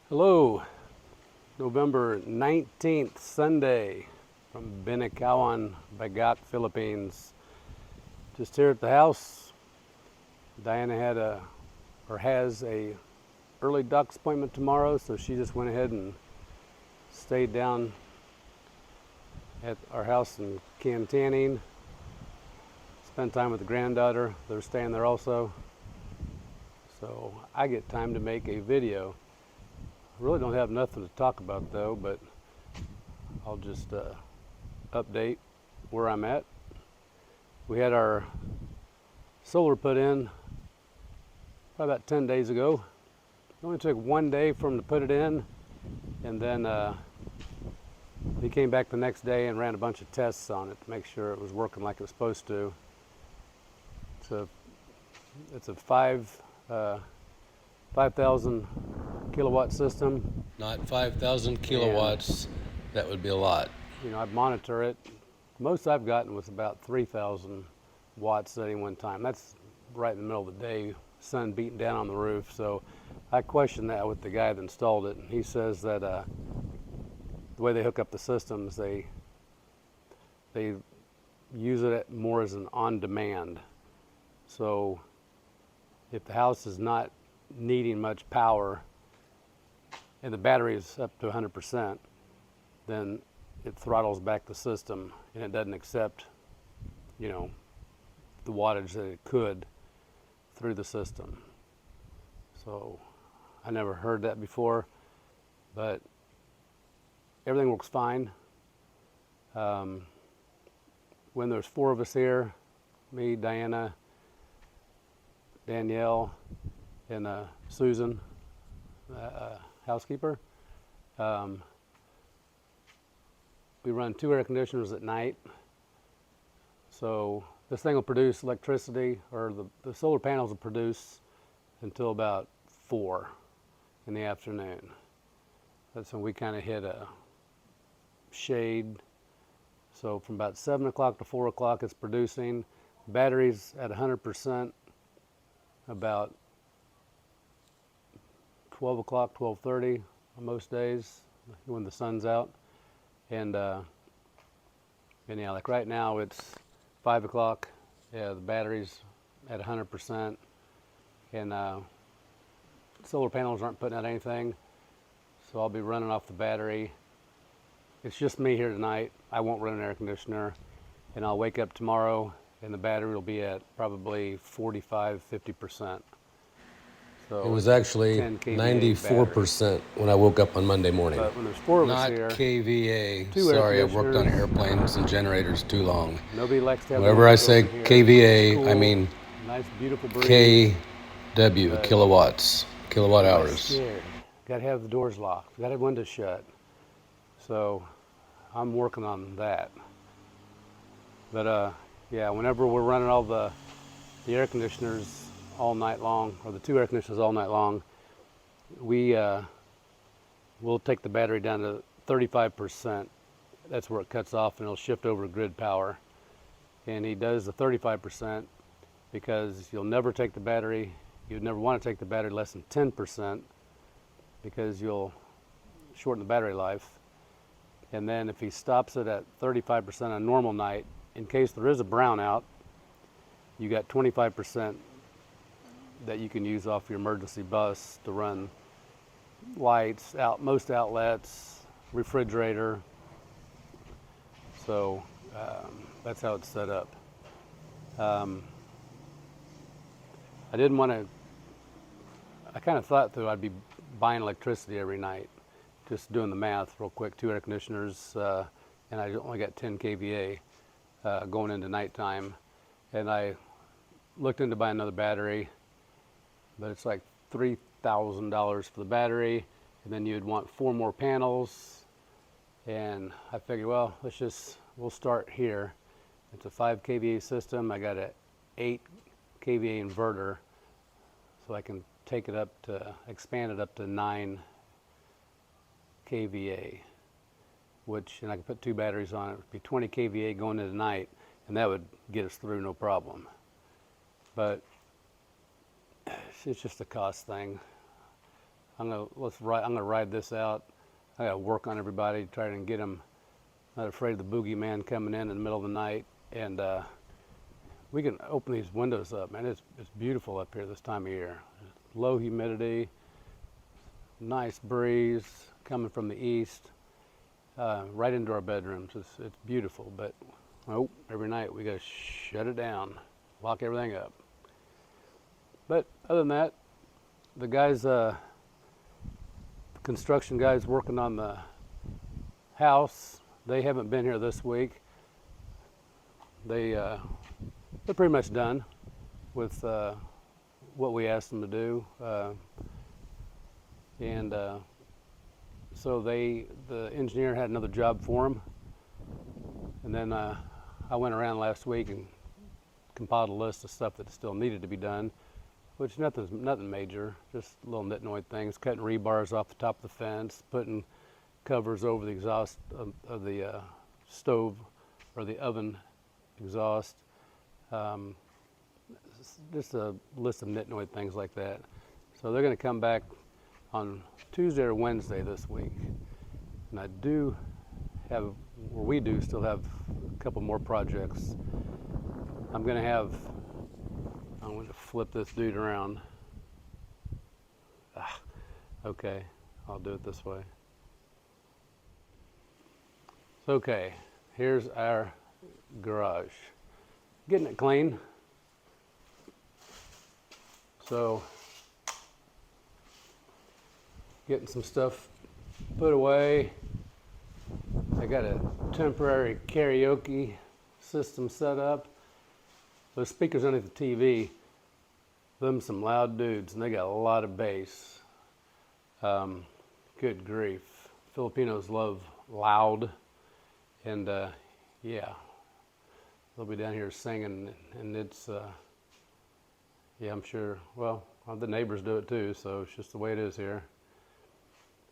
Hello, November 19th, Sunday, from Binacawan, Bagat, Philippines. Just here at the house. Diana has a early doctor's appointment tomorrow, so she just went ahead and stayed down at our house in Cantaning. Spent time with the granddaughter. They're staying there also. So I get time to make a video. I really don't have nothing to talk about though, but I'll just update where I'm at. We had our solar put in probably about 10 days ago. It only took 1 day for them to put it in, and then he came back the next day and ran a bunch of tests on it to make sure it was working like it was supposed to. It's a 5,000 kilowatt system. Not 5,000 kilowatts, that would be a lot. You know, I monitor it. Most I've gotten was about 3,000 watts at any one time. That's right in the middle of the day, sun beating down on the roof. So I questioned that with the guy that installed it, and he says that the way they hook up the systems, they use it more as an on-demand. So if the house is not needing much power and the battery is up to 100%, then it throttles back the system and it doesn't accept, you know, the wattage that it could through the system. So I never heard that before, but everything works fine. When there's 4 of us here, me, Diana, Danielle, and Susan, housekeeper, we run 2 air conditioners at night. So this thing will produce electricity, or the solar panels will produce until about 4 in the afternoon. That's when we kind of hit a shade. So from about 7 o'clock to 4 o'clock it's producing. Batteries at 100% about 12 o'clock, 12:30 on most days when the sun's out. And yeah, like right now it's 5 o'clock. Yeah, the battery's at 100%, and solar panels aren't putting out anything, so I'll be running off the battery. It's just me here tonight. I won't run an air conditioner, and I'll wake up tomorrow and the battery will be at probably 45–50%. So It was actually 10 KVA 94% when I woke up on Monday morning. But when there's 4 of us Not here, KVA. 2 air Sorry, I've worked on conditioners. airplanes and generators too long. Nobody likes to have Whenever I say over here. KVA, It's cool, I mean nice, beautiful breeze. KW, kilowatts, kilowatt hours. Scared. Got to have the doors locked. Got to have windows shut. So I'm working on that. But yeah, whenever we're running all the air conditioners all night long, or the 2 air conditioners all night long, we'll take the battery down to 35%. That's where it cuts off, and it'll shift over to grid power. And he does the 35% because you'll never take the battery. You'd never want to take the battery less than 10% because you'll shorten the battery life. And then if he stops it at 35% on a normal night, in case there is a brownout, you got 25% that you can use off your emergency bus to run lights, most outlets, refrigerator. So that's how it's set up. I didn't want to, I kind of thought that I'd be buying electricity every night, just doing the math real quick. 2 air conditioners, and I only got 10 KVA going into nighttime. And I looked into buying another battery, but it's like $3,000 for the battery, and then you'd want 4 more panels. And I figured, well, we'll start here. It's a 5 KVA system. I got a 8 KVA inverter, so I can expand it up to 9 KVA, and I can put 2 batteries on it. It would be 20 KVA going into the night, and that would get us through no problem. But it's just a cost thing. I'm gonna ride this out. I gotta work on everybody, try and get them not afraid of the boogeyman coming in the middle of the night. And we can open these windows up, man. It's beautiful up here this time of year. Low humidity, nice breeze coming from the east, right into our bedrooms. It's beautiful, but oh, every night we gotta shut it down, lock everything up. But other than that, the guys, construction guys working on the house, they haven't been here this week. They're pretty much done with what we asked them to do, and so the engineer had another job for them. And then I went around last week and compiled a list of stuff that still needed to be done, which nothing major, just little nitnoid things, cutting rebars off the top of the fence, putting covers over the exhaust of the stove or the oven exhaust, just a list of nitnoid things like that. So they're going to come back on Tuesday or Wednesday this week, and I do have, or we do still have a couple more projects. I'm going to flip this dude around. Okay, I'll do it this way. Okay, here's our garage. Getting it clean. So, getting some stuff put away. I got a temporary karaoke system set up. Those speakers underneath the TV, them some loud dudes, and they got a lot of bass. Good grief. Filipinos love loud, and yeah, they'll be down here singing, and it's, yeah, I'm sure, well, the neighbors do it too, so it's just the way it is here.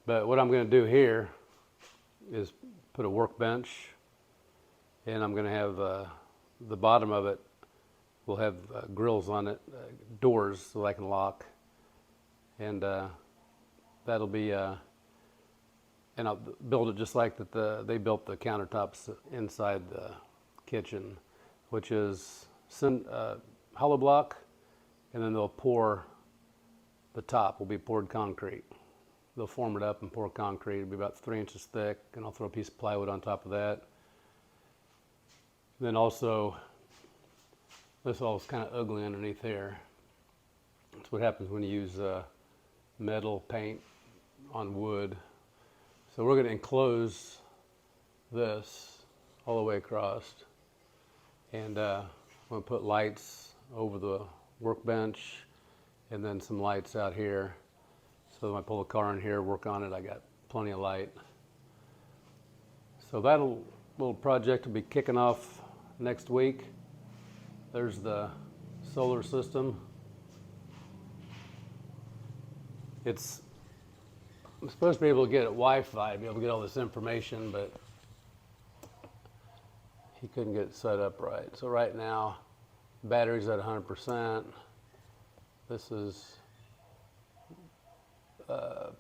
But what I'm going to do here is put a workbench, and I'm going to have the bottom of it will have grills on it, doors so I can lock, and that'll be, and I'll build it just like that they built the countertops inside the kitchen, which is hollow block, and then they'll pour, the top will be poured concrete. They'll form it up and pour concrete. It'll be about 3 inches thick, and I'll throw a piece of plywood on top of that. Then also, this all is kind of ugly underneath here. That's what happens when you use metal paint on wood. So we're going to enclose this all the way across, and I'm going to put lights over the workbench, and then some lights out here. So when I pull the car in here, work on it, I got plenty of light. So that little project will be kicking off next week. There's the solar system. I'm supposed to be able to get it Wi-Fi, be able to get all this information, but he couldn't get it set up right. So right now, battery's at 100%. This is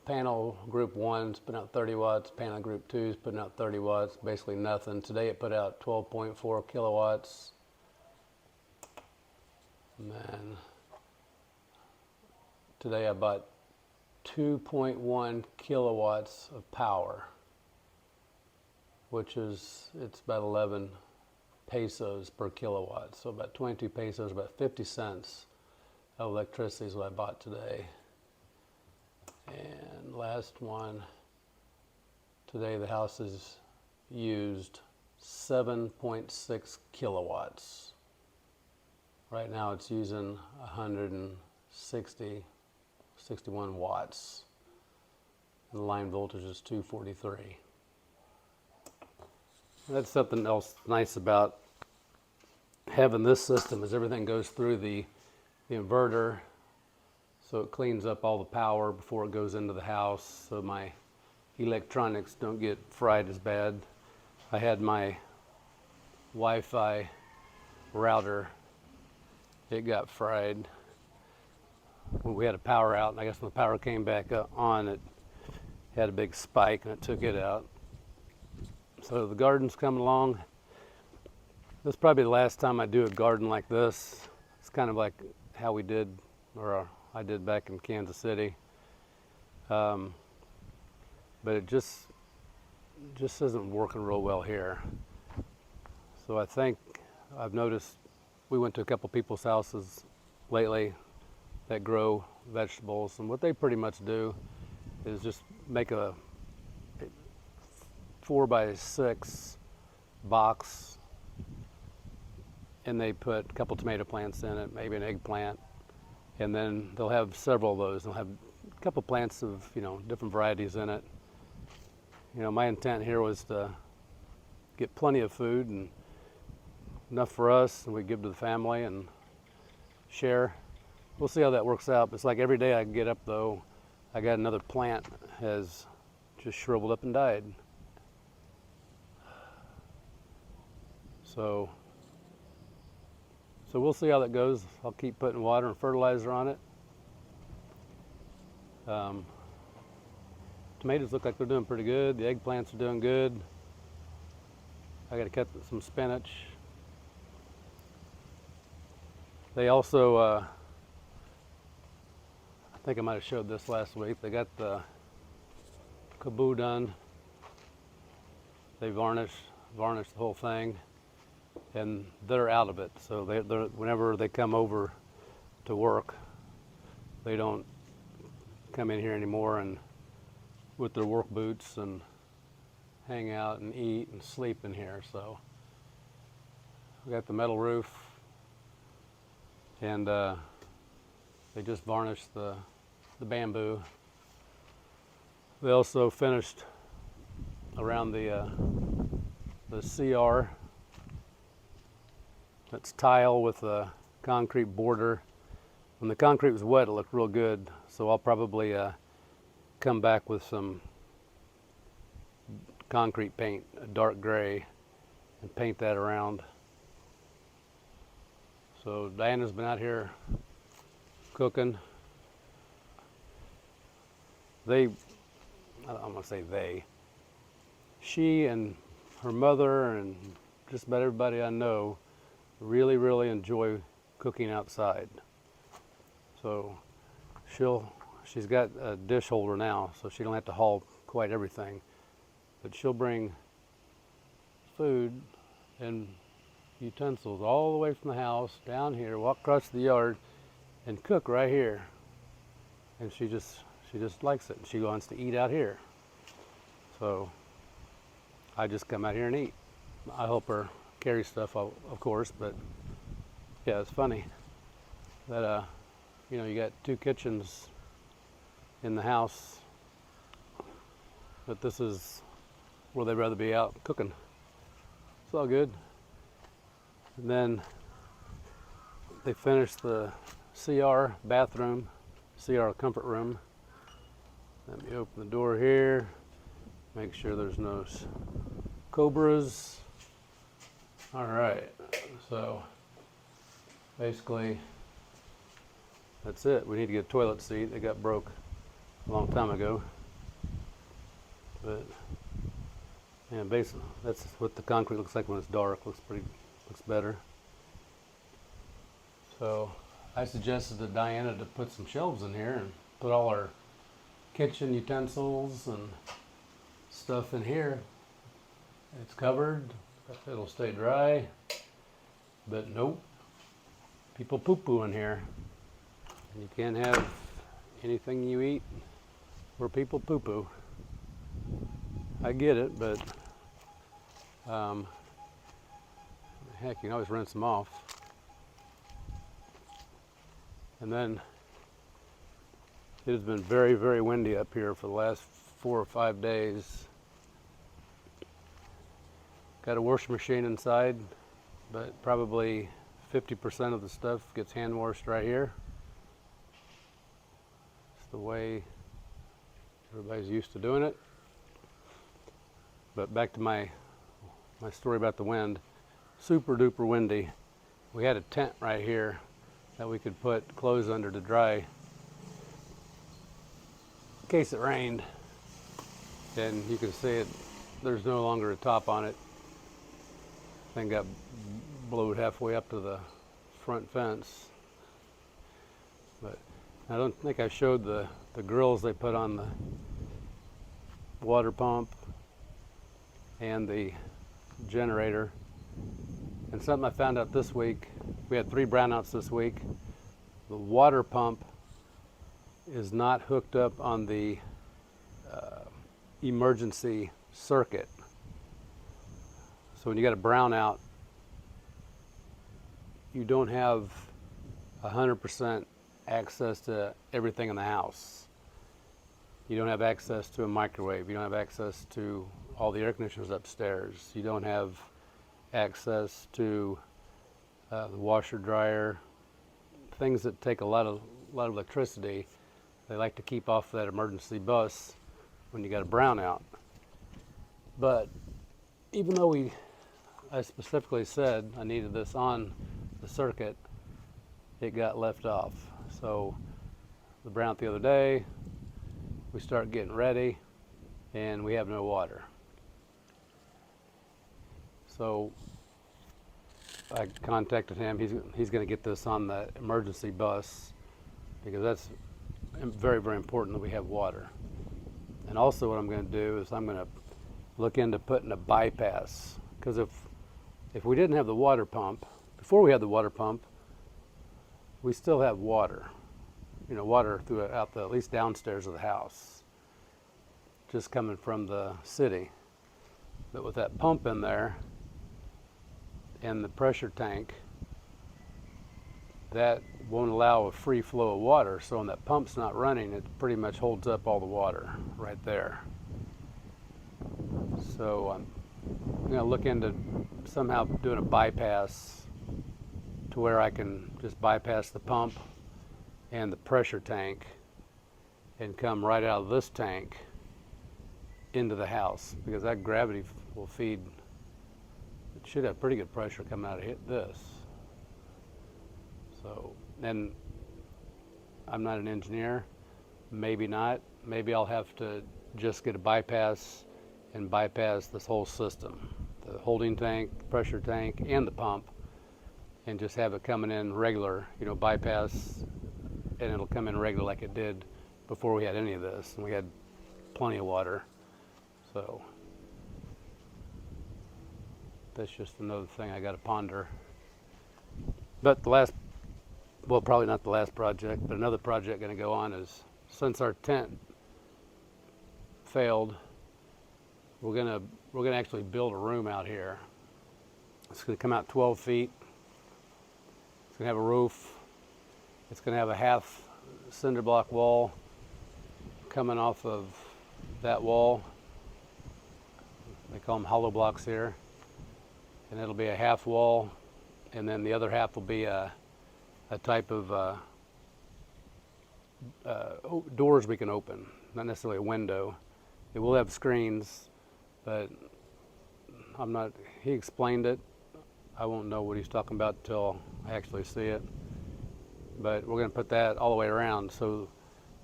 panel group 1's putting out 30 watts, panel group 2's putting out 30 watts, basically nothing. Today it put out 12.4 kilowatts. And then today I bought 2.1 kilowatts of power, which is, it's about 11 pesos per kilowatt. So about 22 pesos, about 50 cents of electricity is what I bought today. And last one, today the house has used 7.6 kilowatts. Right now it's using 61 watts. And the line voltage is 243. That's something else nice about having this system, is everything goes through the inverter. So it cleans up all the power before it goes into the house, so my electronics don't get fried as bad. I had my Wi-Fi router, it got fried. when we had a power out, and I guess when the power came back on, it had a big spike and it took it out. So the garden's coming along. This is probably the last time I do a garden like this. It's kind of like how we did, or I did back in Kansas City. But it just isn't working real well here. So I think I've noticed, we went to a couple people's houses lately that grow vegetables, and what they pretty much do is just make a 4x6 box, and they put a couple tomato plants in it, maybe an eggplant, and then they'll have several of those. They'll have a couple plants of, different varieties in it. My intent here was to get plenty of food, and enough for us, and we give to the family and share. We'll see how that works out. It's like every day I get up, though, I got another plant has just shriveled up and died. So we'll see how that goes. I'll keep putting water and fertilizer on it. Tomatoes look like they're doing pretty good. The eggplants are doing good. I got to cut some spinach. They also, I think I might have showed this last week, they got the KVA done. They varnished the whole thing, and they're out of it. So they're whenever they come over to work, they don't come in here anymore and with their work boots and hang out and eat and sleep in here. So we got the metal roof, and they just varnished the bamboo. They also finished around the CR. That's tile with a concrete border. When the concrete was wet, it looked real good. So I'll probably come back with some concrete paint, a dark gray, and paint that around. So Diana's been out here cooking. I'm gonna say they. She and her mother and just about everybody I know really, really enjoy cooking outside. So she's got a dish holder now, so she don't have to haul quite everything. But she'll bring food and utensils all the way from the house down here, walk across the yard, and cook right here. And she just likes it. She wants to eat out here. So I just come out here and eat. I help her carry stuff, of course, but yeah, it's funny that you got two kitchens in the house, but this is where they'd rather be out cooking. It's all good. And then they finished the CR bathroom, CR comfort room. Let me open the door here, make sure there's no cobras. All right, so basically that's it. We need to get a toilet seat. It got broke a long time ago. But yeah, basically that's what the concrete looks like when it's dark. Looks better. So I suggested to Diana to put some shelves in here and put all our kitchen utensils and stuff in here. It's covered. It'll stay dry. But nope. People poo-poo in here. You can't have anything you eat where people poo-poo. I get it, but heck, you can always rinse them off. And then it has been very, very windy up here for the last 4 or 5 days. Got a washing machine inside, but probably 50% of the stuff gets hand washed right here. It's the way everybody's used to doing it. But back to my story about the wind. Super duper windy. We had a tent right here that we could put clothes under to dry, case it rained. And you can see it, there's no longer a top on it. Thing got blowed halfway up to the front fence. But I don't think I showed the grills they put on the water pump and the generator. And something I found out this week, we had 3 brownouts this week. The water pump is not hooked up on the emergency circuit. So when you got a brownout, you don't have 100% access to everything in the house. You don't have access to a microwave. You don't have access to all the air conditioners upstairs. You don't have access to the washer, dryer, things that take a lot of electricity. They like to keep off that emergency bus when you got a brownout. But even though I specifically said I needed this on the circuit, it got left off. So the brownout the other day, we start getting ready and we have no water. So I contacted him. He's going to get this on the emergency bus because that's very, very important that we have water. And also what I'm going to do is I'm going to look into putting a bypass, because if we didn't have the water pump, before we had the water pump, we still have water, water throughout at least downstairs of the house, just coming from the city. But with that pump in there and the pressure tank, that won't allow a free flow of water. So when that pump's not running, it pretty much holds up all the water right there. So I'm going to look into somehow doing a bypass to where I can just bypass the pump and the pressure tank and come right out of this tank into the house, because that gravity will feed. It should have pretty good pressure coming out of this. So, and I'm not an engineer, maybe not. Maybe I'll have to just get a bypass and bypass this whole system, the holding tank, pressure tank, and the pump, and just have it coming in regular, bypass, and it'll come in regular like it did before we had any of this, and we had plenty of water. So that's just another thing I got to ponder. But probably not the last project, but another project going to go on is, since our tent failed, we're gonna actually build a room out here. It's going to come out 12 feet. It's going to have a roof. It's going to have a half cinder block wall coming off of that wall. They call them hollow blocks here. And it'll be a half wall, and then the other half will be a type of doors we can open, not necessarily a window. It will have screens, but he explained it. I won't know what he's talking about until I actually see it. But we're going to put that all the way around so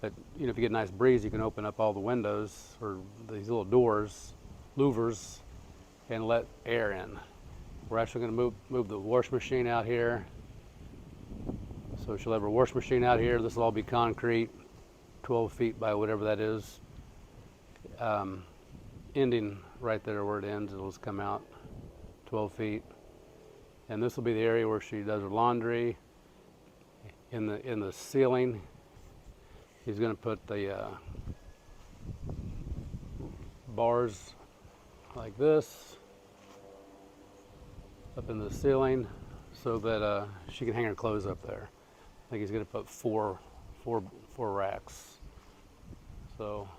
that, if you get a nice breeze, you can open up all the windows or these little doors, louvers, and let air in. We're actually going to move the wash machine out here. So she'll have her wash machine out here. This will all be concrete, 12 feet by whatever that is. Ending right there where it ends, it'll just come out 12 feet. And this will be the area where she does her laundry. In the ceiling, he's going to put the bars like this up in the ceiling so that she can hang her clothes up there. I think he's going to put four racks. So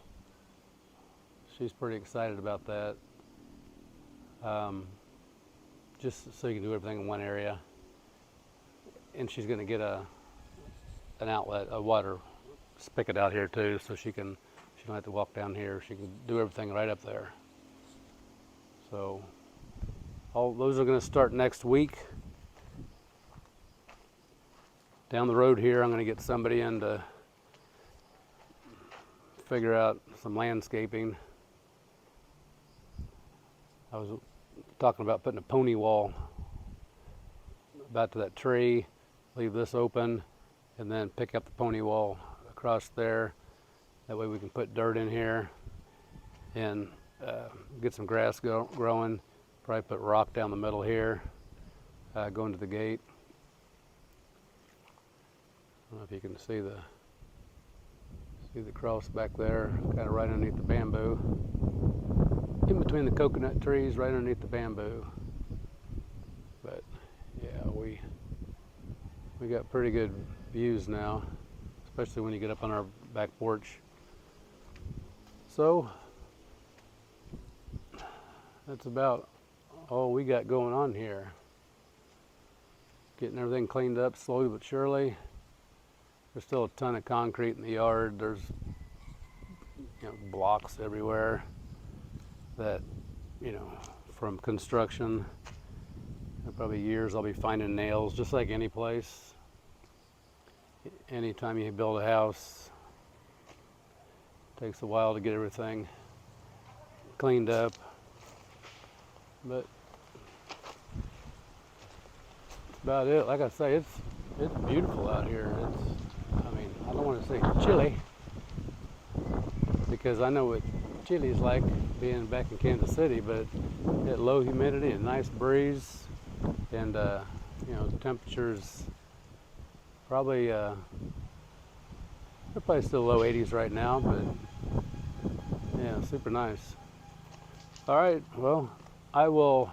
she's pretty excited about that. Just so you can do everything in one area. And she's going to get an outlet, a water spigot out here too, so she don't have to walk down here. She can do everything right up there. So all those are going to start next week. Down the road here, I'm going to get somebody in to figure out some landscaping. I was talking about putting a pony wall about to that tree, leave this open, and then pick up the pony wall across there. That way we can put dirt in here and get some grass growing. Probably put rock down the middle here, going to the gate. I don't know if you can see the cross back there, kind of right underneath the bamboo. In between the coconut trees, right underneath the bamboo. But yeah, we got pretty good views now, especially when you get up on our back porch. So that's about all we got going on here. Getting everything cleaned up slowly but surely. There's still a ton of concrete in the yard. There's blocks everywhere that, from construction. Probably years I'll be finding nails, just like any place. Anytime you build a house, it takes a while to get everything cleaned up. But that's about it. Like I say, it's beautiful out here. I don't want to say chilly, because I know what chilly is like being back in Kansas City, but at low humidity and nice breeze, and temperatures probably they're probably still low 80s right now, but yeah, super nice. All right, well, I will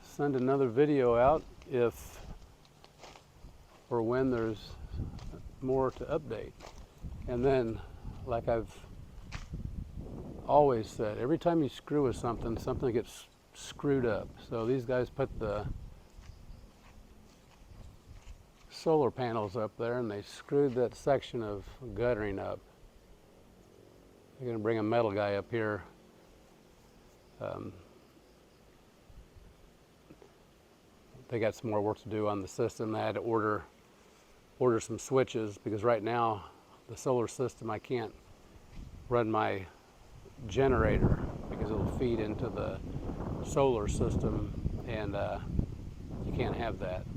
send another video out if or when there's more to update. And then, like I've always said, every time you screw with something, something gets screwed up. So these guys put the solar panels up there, and they screwed that section of guttering up. They're going to bring a metal guy up here. They got some more work to do on the system. I had to order some switches, because right now the solar system, I can't run my generator because it'll feed into the solar system, and you can't have that.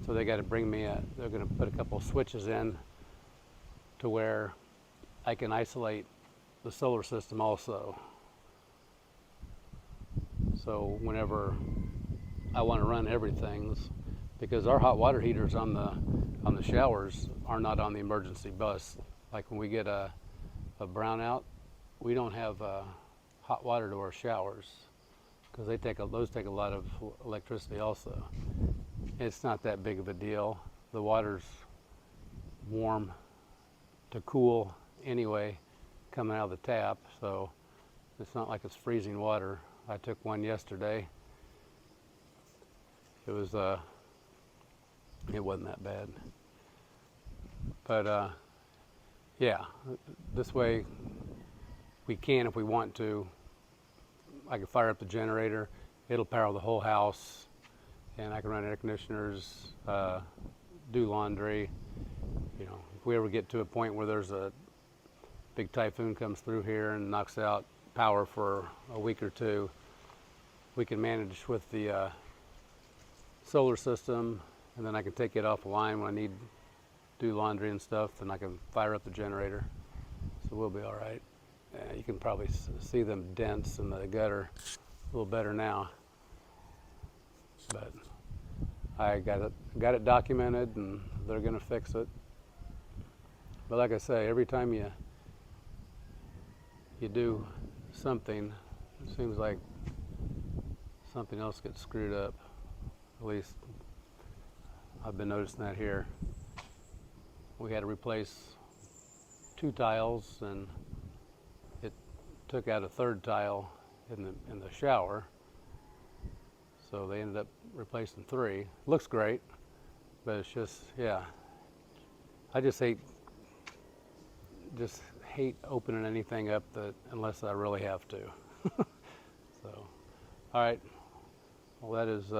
So they got to bring me they're going to put a couple of switches in to where I can isolate the solar system also. So whenever I want to run everything, because our hot water heaters on the showers are not on the emergency bus. Like when we get a brownout, we don't have hot water to our showers, because those take a lot of electricity also. It's not that big of a deal. The water's warm to cool anyway coming out of the tap, so it's not like it's freezing water. I took one yesterday. It wasn't that bad. But yeah, this way we can, if we want to, I can fire up the generator, it'll power the whole house, and I can run air conditioners, do laundry. If we ever get to a point where there's a big typhoon comes through here and knocks out power for a week or two, we can manage with the solar system, and then I can take it off the line when I need to do laundry and stuff, and I can fire up the generator. So we'll be all right. You can probably see them dents in the gutter a little better now, but I got it documented, and they're going to fix it. But like I say, every time you do something, it seems like something else gets screwed up. At least I've been noticing that here. We had to replace 2 tiles, and it took out a 3rd tile in the shower, so they ended up replacing 3. Looks great, but it's just, yeah, I just hate opening anything up unless I really have to. So, all right, well, that is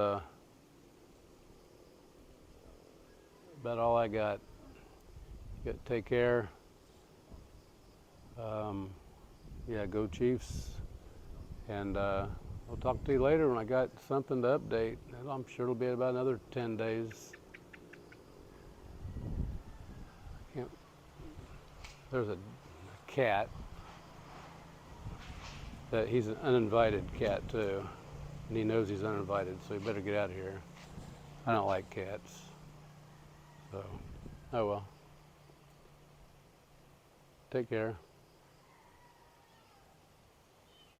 about all I got. You got to take care. Yeah, go Chiefs. And I'll talk to you later when I got something to update. And I'm sure it'll be about another 10 days. Can't, there's a cat that he's an uninvited cat too. And he knows he's uninvited, so he better get out of here. I don't like cats. So, oh well. Take care.